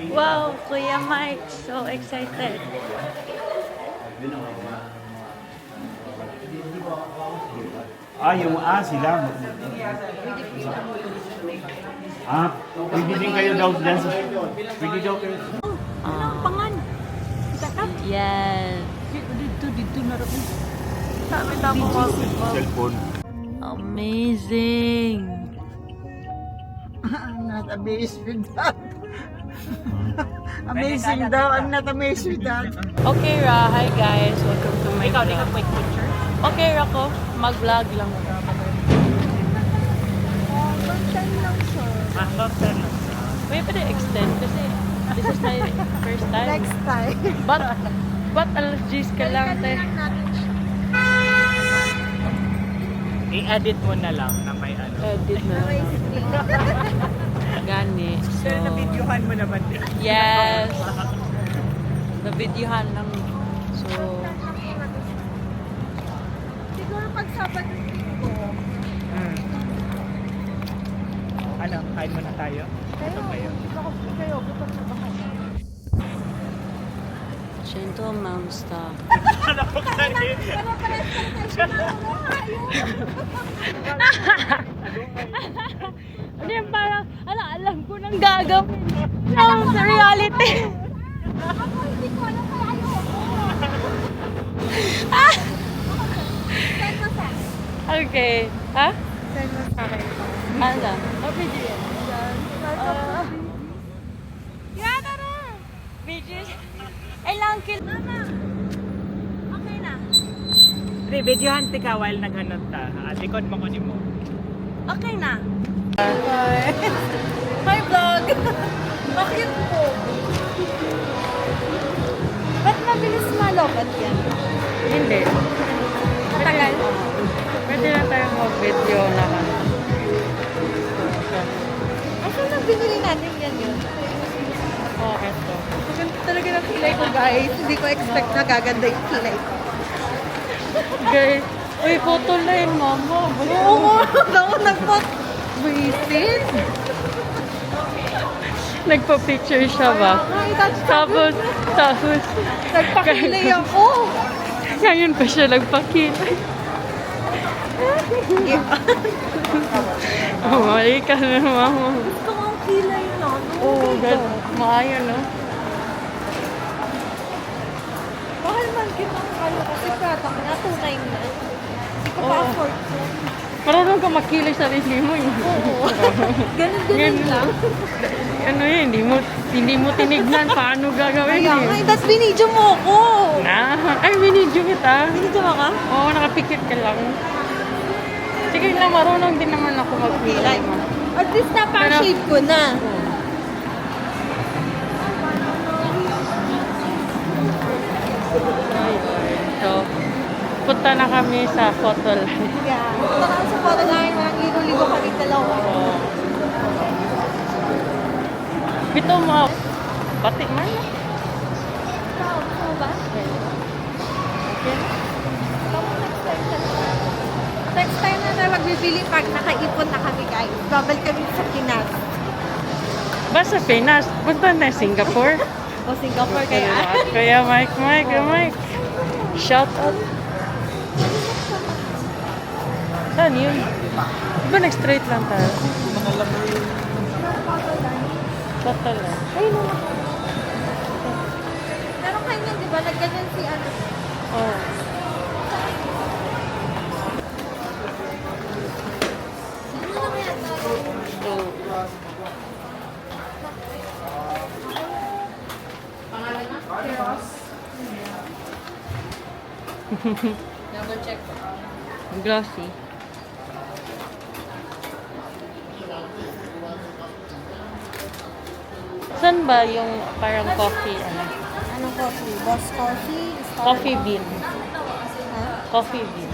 Wow, Kuya Mike, so excited. Sila. Pwede din kayo daw dyan sa... Pwede daw kayo... Pangan. Yes. Dito na rin. Sabi na ako Cellphone. Amazing. I'm not amazed with that. Amazing daw. I'm not amazed with that. Okay, Ra. Hi, guys. Welcome to my vlog. Ikaw, quick picture? Okay, Ra ko. Mag-vlog lang. Birthday lang siya. Wait, pwede extend kasi this is my first time. Next time. But allergies ka lang, te. I-edit mo na lang na may ano. Edit na. Gani. So, Pero na-videohan mo naman din. yes. Na-videohan lang. So, Siguro pag Sabado ko. Ano, kain muna tayo? Ito kayo. Kayo, gutom na ba kayo? gentleman stuff. Ano ko kayo? Ano yung parang, alam ko nang gagawin. No, sa reality. Ako hindi ko alam kaya ayoko. Okay. Ha? Send mo sa akin. Ano? Video yan. Yan na na! Video. Ilang kil... Mama! Okay na. Pre, videohan tika while naghanap ta. Likod mo ko ni mo. Okay na. My vlog! Bakit po? Ba't mabilis malobat yan? Hindi. Matagal? Pwede na tayo mag-video na kami. Asan na binili natin yan yun? Oh, eto. Maganda talaga ng kilay ko, guys. Hindi ko expect na gaganda yung kilay ko. Guys, uy, photo line, mama. Oo, ako nagpot. Buisit. Nagpa-picture siya ba? Ay, that's Tapos, nagpakilay ako. ngayon pa siya nagpakilay. Oh, mali ka na, mama. Gusto ko ang kilay na. Oh, God. Maayo, no? Mahal man kita ang kalo kasi prata ka na, tunay na. Hindi ko pa Oo. afford ko. Marunong ka makilay sa sarili mo. Oo. Ganun lang. Ano yun, hindi mo tinignan. Paano gagawin Kaya nga, yun? that's binidyo mo ko. Ay, binidyo kita. Binidyo mo ka? Oo, nakapikit ka lang. Sige na, marunong din naman ako Kilay. magkilay. At least na-shave ko na. So, punta na kami sa photo line. Yeah. Punta ka sa photo line, walang ligo-ligo kami dalawa. Bito mo, pati man. Ikaw, ikaw ba? Okay. Ikaw next time ka na. Next time na magbibili pag nakaipon na kami, guys. Babal kami sa Pinas. Basta Pinas, punta na Singapore. O Singapore kaya. Kaya Mike. Shout out. Saan yun? Diba nag-straight lang tayo? Photo line. Ay, no. Meron kayo yan, di ba? Diba nagganyan si ano? Oh. Ano naman yan? So, Double check. glossy. Saan ba yung parang coffee, ano? Anong coffee? Boss Coffee? Starbucks? Coffee bean. Ha? Coffee bean.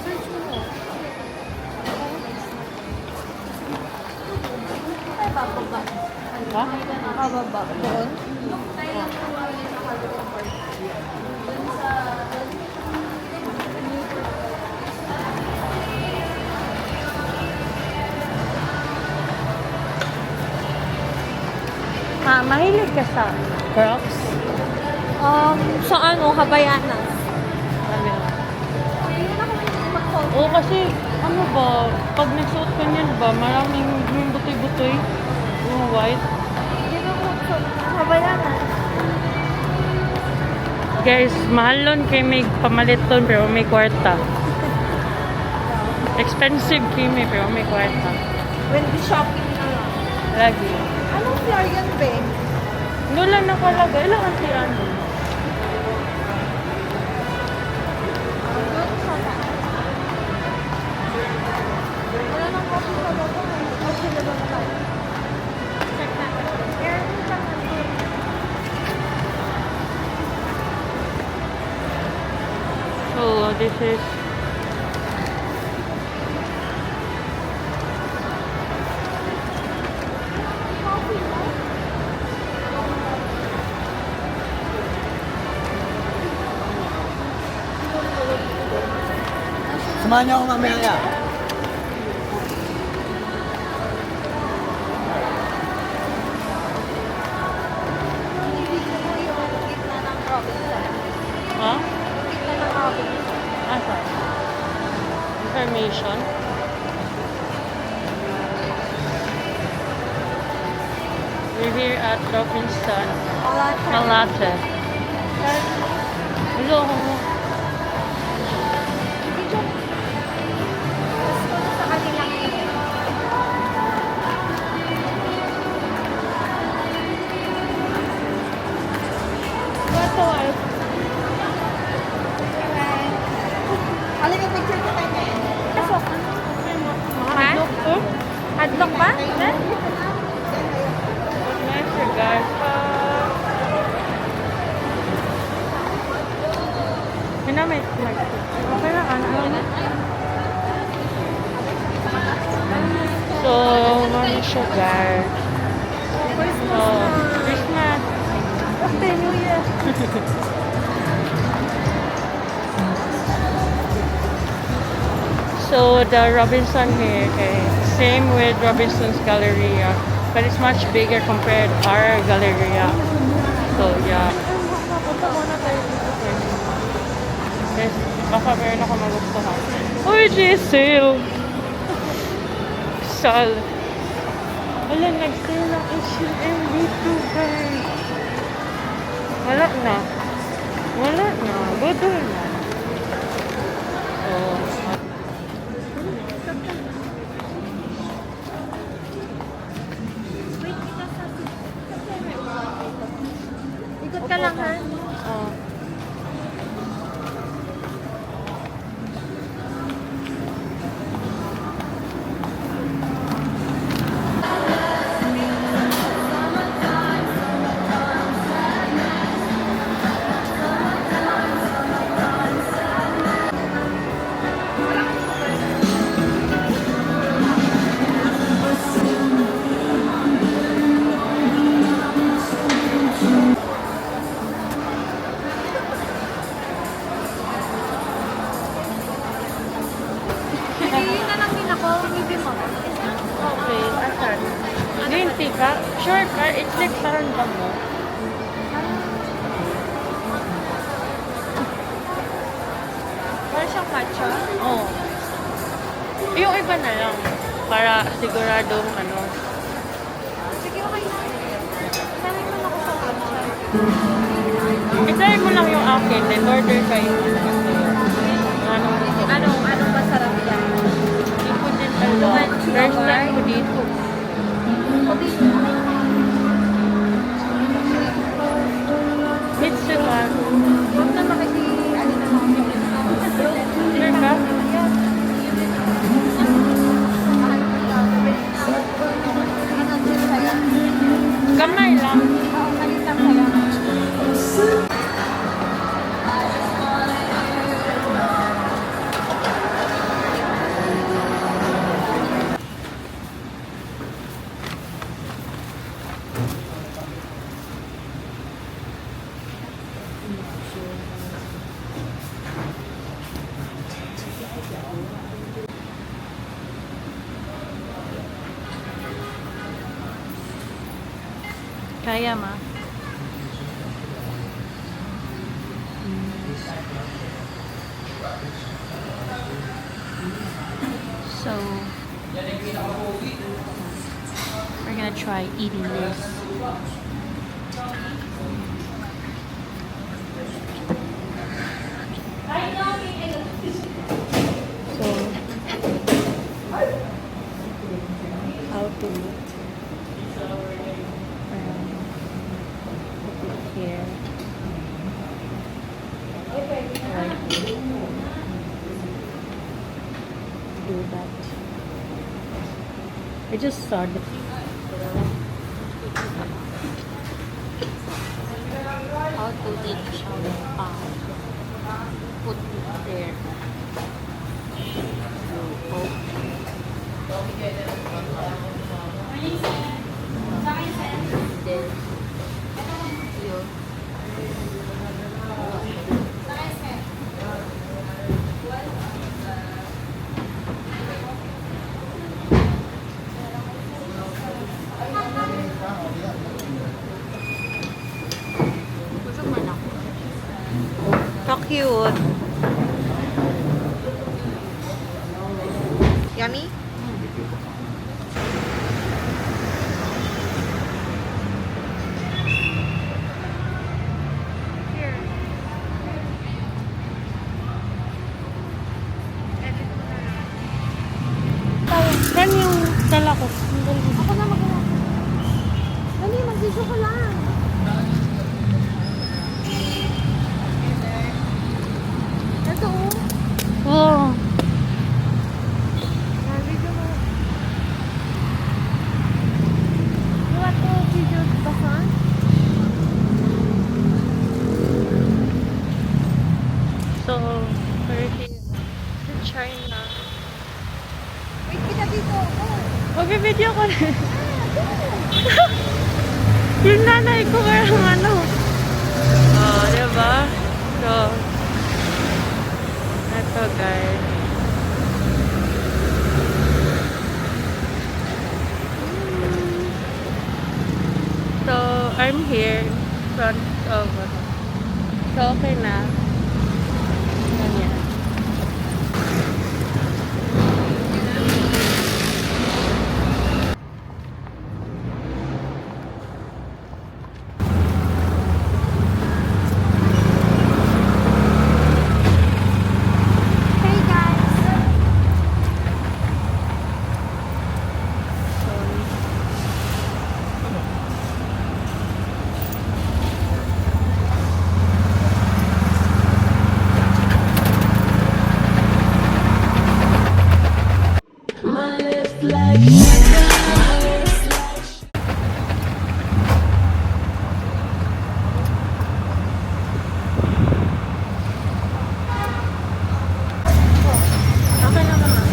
Search mo mo. Ay, bababa. Ha? Bababa. Doon? Mahilig ka sa Crocs? Sa ano, Habayanas. Sabi mo. Hindi na ako mag-photo. Oo, kasi ano ba, pag nagsuot ka niyan ba, maraming yung butoy-butoy, yung white. Hindi na ako mag-photo. Habayanas. Guys, mahal nun kay may pamalit ton pero may kwarta. Expensive kay may pero may kwarta. When the shopping na lang. Lagi. Anong floor yan, be? Doon nakalagay. Ilang ang tiyan? Doon sa taas. Wala nang coffee sa baba. Okay, na ba tayo? Check natin. Meron din lang nandun. So, this is Coffee, no? Samahan niyo ako mamaya. Ibig mo yung gitna ng Robinson. ha? Gitna ng Robinson. Asa? Information. We're here at Robinson Wala siya. Malate. Hello. Video. Gusto ko sa kanilang Ito ay Alam yung picture ko tayo ngayon. Pasok. Ha? Adlock to. Adlock ba? Nice here, guys. May okay na, ano. So, ano siya, guys? So, Christmas. Happy New Year. So, the Robinson here, okay, same with Robinson's Galleria, but it's much bigger compared to our Galleria. So, yeah. Punta muna tayo dito. Yes, baka meron ako magustuhan. Uy, Giselle! Sal. Wala, nag-sale ng H&M dito, guys. Wala na. Wala na. Budol na. Oh. Ikot ka lang, ha? Oh. Piliin na lang din ako. Hindi mo. Okay, asan? Green tea ka? Sure ka? It's like parang damo. Para siyang matcha. Oh. Yung iba na lang. Para siguradong ano. Sige, okay na. Sanay naman ako sa matcha. I-try mo lang yung akin, then order kayo. Anong Anong masarap yan? hindi ko din alam. First time ko dito. Mitsuman. Huwag na makiki, ano na lang. Sure ka? Kamay lang. Kaya ma. So we're gonna try eating this. So how to put it here. Right. Do that. I just started. How to eat xiaolong put it there. Then so cute. Yummy? Yan yung dala ko. Ako na magawa. Dali, mag-video ko lang. Ito oh. Oh. Video mo. You want to video the front? So, we're here sa China. Wait kita dito. Oh. Mag-video ko rin. Yung nanay ko kaya ano. Oh, diba? So, eto guys. So, I'm here in front of, so okay na. Ganyan. Hey guys. Okay na naman.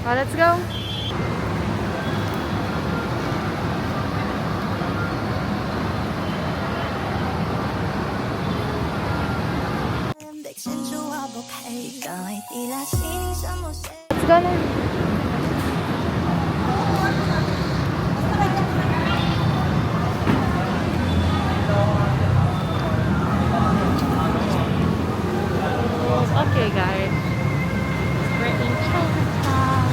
Oh, let's go. 백신조하고 Ikaw ay tila sining sa museo. Let's go na. Okay, guys. We're in Chinatown.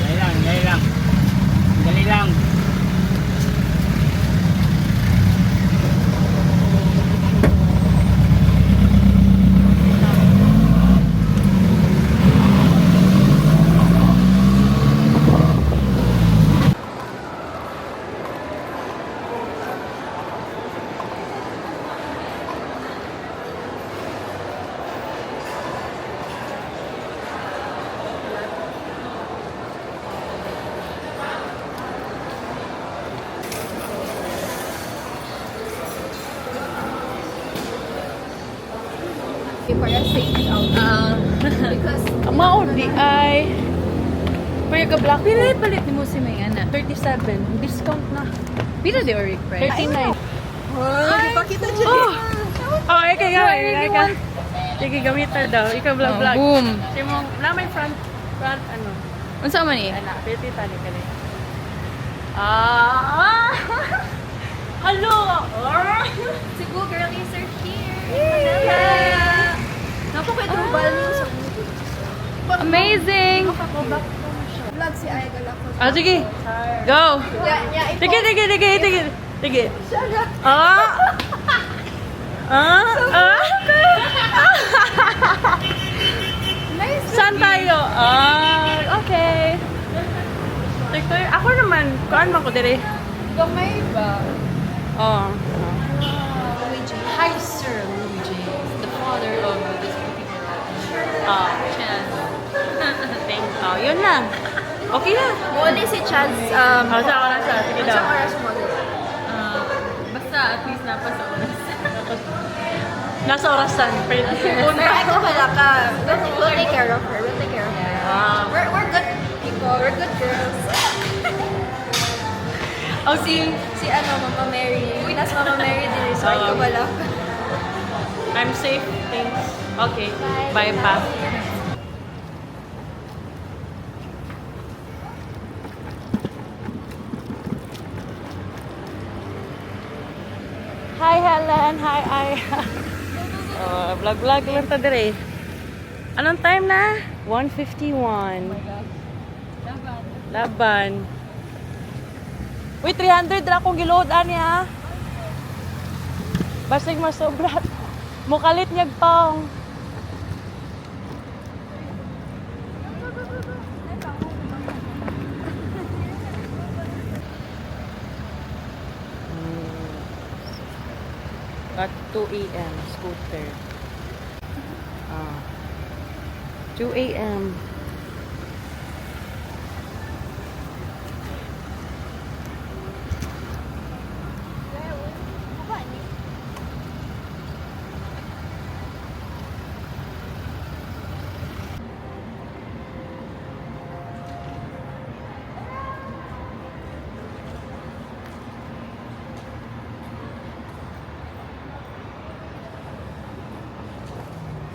Dali lang, dali lang. Dali lang. For a safe out. Because Amao di ay. Pero ka black. Pila palit ni mo si may ana? 37. Discount na. Pila di ori price? 39. Ay, pakita dyan. Oh, okay, gawin. Sige, gamitan daw. Ikaw vlog vlog. Boom. Sige mo, na may front ano. Unsa man ni? Anak, pwede tali ka rin. Ah! Hello! Cebu girlies are here. Napaka-trubal niyo sa Amazing. vlog si Ay Galako. Ah, sige. Go! Sige. Ah! Nice. Saan tayo? Okay. Victor, ako naman, kuan man ko dire. Gamay ba? Oh. Luigi. Hi, Sir Luigi, the father of this Ah, Chan. thank you. Oh, yun lang. Okay na. Muli si Chaz, Oh, sa oras ah. Sige daw. sa oras mo. Basta at least napa sa oras. Nasa orasan. Pero ikaw wala ka. We'll take care of her. We'll take care of her. Wow. We're good people. We're good girls. Oh, si Si ano, Mama Mary. Nasa Mama Mary din resort ko wala. I'm safe. Thanks. Okay. Bye pa. Hi Helen. Hi Aya. Oh, vlog lang ta dire. Anong time na? 1:51. Laban. Uy, 300 ra akong giload ani ha. Basig masobra. Mukalit niyag pang. At 2 a.m. scooter. 2 a.m.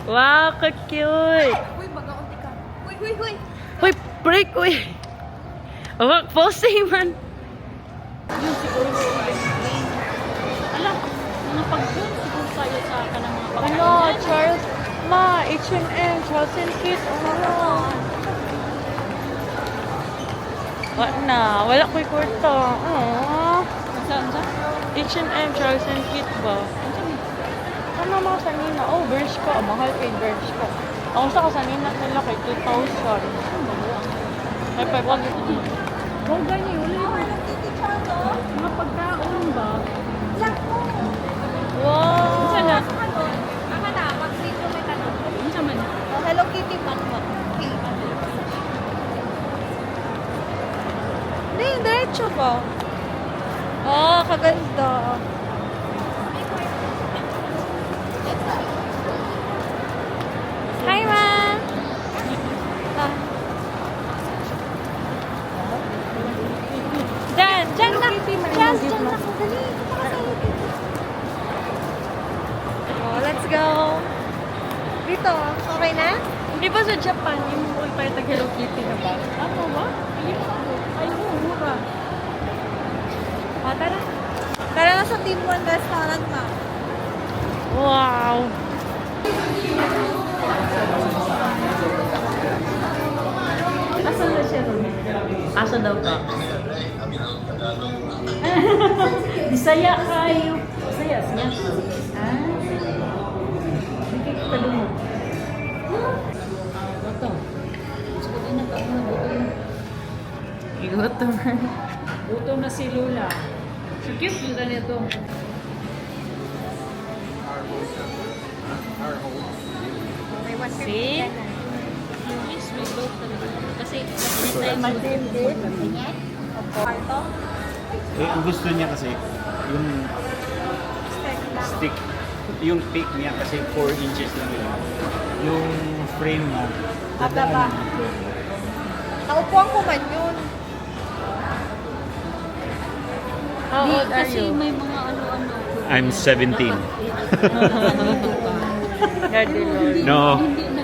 Wow, ka-cute! Uy, baga-unti ka. Uy. Uy, break, uy! Oh, posting man! Yun siguro alam, mga pag-yun siguro tayo sa kanang mga pag Ano, Charles, ma, H&M, Charles and Kit, oh. Wala ko'y kwarta. Oh. Saan sa? H&M, Charles and Kit ba? Ano mga sanina? Oh, Bershka. Mahal kay Bershka. Ang sa kasanina nila kay 2,000. May 500. Huwag ganyan, wala yun. Mga pagkaon ba? Wow! Saan na? Ano? Ang na, mag-video may ketchup oh. Oh, kaganda. Hi, Ma! Ah. Diyan na. Diyan na. Dali. Oh, let's go. Dito, okay na? Di ba sa Japan, yung mall tayo tag Hello Kitty na ba? Ano ba? Ayun ako. Ayun, mura. O, tara. Tara na sa Team One Restaurant, Ma. Wow! Asan na siya ron? Asa daw ka? Bisaya kayo. Bisaya siya. Ah. Hindi ka mo. Ito. Gusto ko din na Gutom. Gutom na si Lula. Cute yung ganito. May 150 See? ka na. Yes, we both talaga. Kasi last time Kwarto? Ang gusto niya kasi, yung stick, yung pick niya kasi 4 inches lang yun. Yung frame niya, Ababa. Naupuan ko man yun. How old are kasi you? may mga ano-ano. I'm 17. Daddy Lord. No,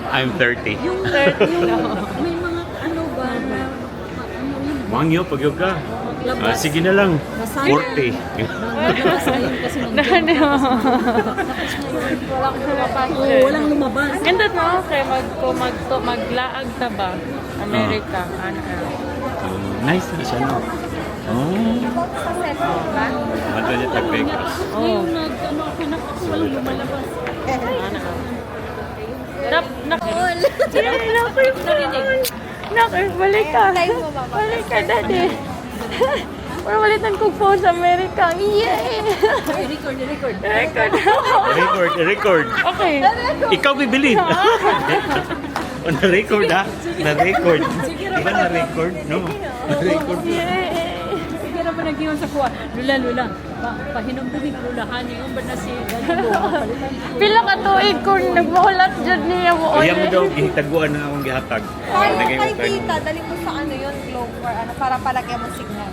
I'm 30. Yung, may mga ano ba na ano yun. Mangyo, pagyog ka. Maglabas. Sige na lang. 40. Maglabas ngayon kasi nandiyan. Walang lumapasok. Oo, walang lumabas. Ganda no? Kaya maglaag ta ba? America. Ano? Nice na siya, no? Oh, Sa cellphone ba? madali tag-Vegas. Oh. Yung nag-ano ako na kasi walang lumalabas. Ano? Nak. All. Nak, balik ka. Time mo, Mama. Balik ka, daddy. Para balitan kong phone sa America. Yay! Record. Record. Okay. Ikaw bibilin. O, na-record ha? Na-record. Di ba na-record? No. Na-record. Yay! Sige naman nag-iwan sa kuha. Lula. Pahinom din Lula. Yung ba na si Pila ka tuig kung nagmahulat dyan niya mo. Kaya mo daw, ihitaguan na akong gihatag. Kaya Lagay kay mo tayo. tita, dali mo sa ano yun, globe or ano, para palagyan mo signal.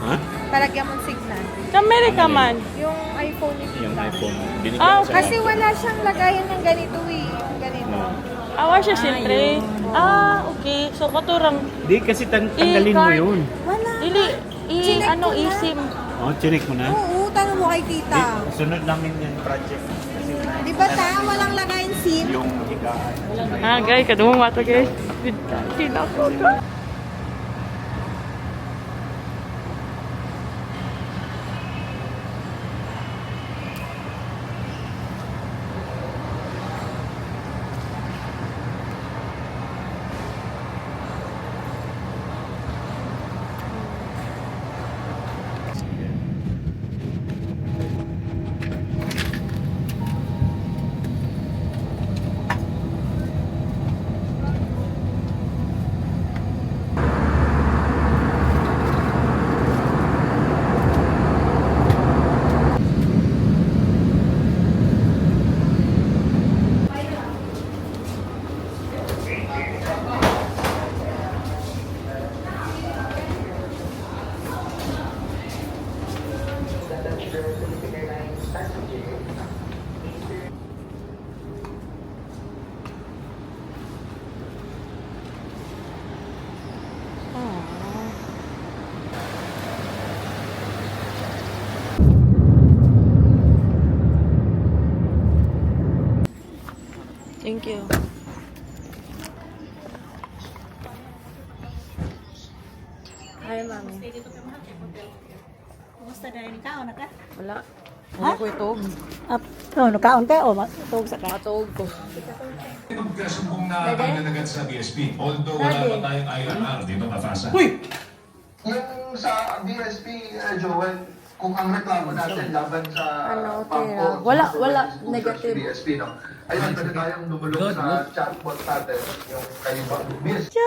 Ha? Palagyan mo signal. Sa America man. Yung iPhone ni tita. Yung iPhone. Binigyan Ah, ko sa Kasi wala siyang lagayan ng ganito eh. Yung ganito. No. Awa siya siyempre. Okay. So, katurang Di, kasi tanggalin mo card. yun. Wala. Chinek ko na. eSIM. Oh, chinik mo na. Oo, tanong mo kay Di, tita. sunod namin yung project. Kasi Di ba ta, walang lagayan SIM? yung higaan. Ah, guys, kadumong mata guys. Tinako ka. Thank you. Ay, mami. Kumusta na rin ka? Ka? Wala. Wala ko itog. Nakaon ka o matug sa ka? Matog ko. Nagkasumbong na pagdadagan sa BSP. Although wala pa tayong IRR dito katasa. Yung sa BSP, Joel, kung ang reklamo natin laban sa Pangko, Wala. Negative. BSP, no? Ayun, pwede tayong dumulong sa chatbot natin, yung kayo ba? BSP.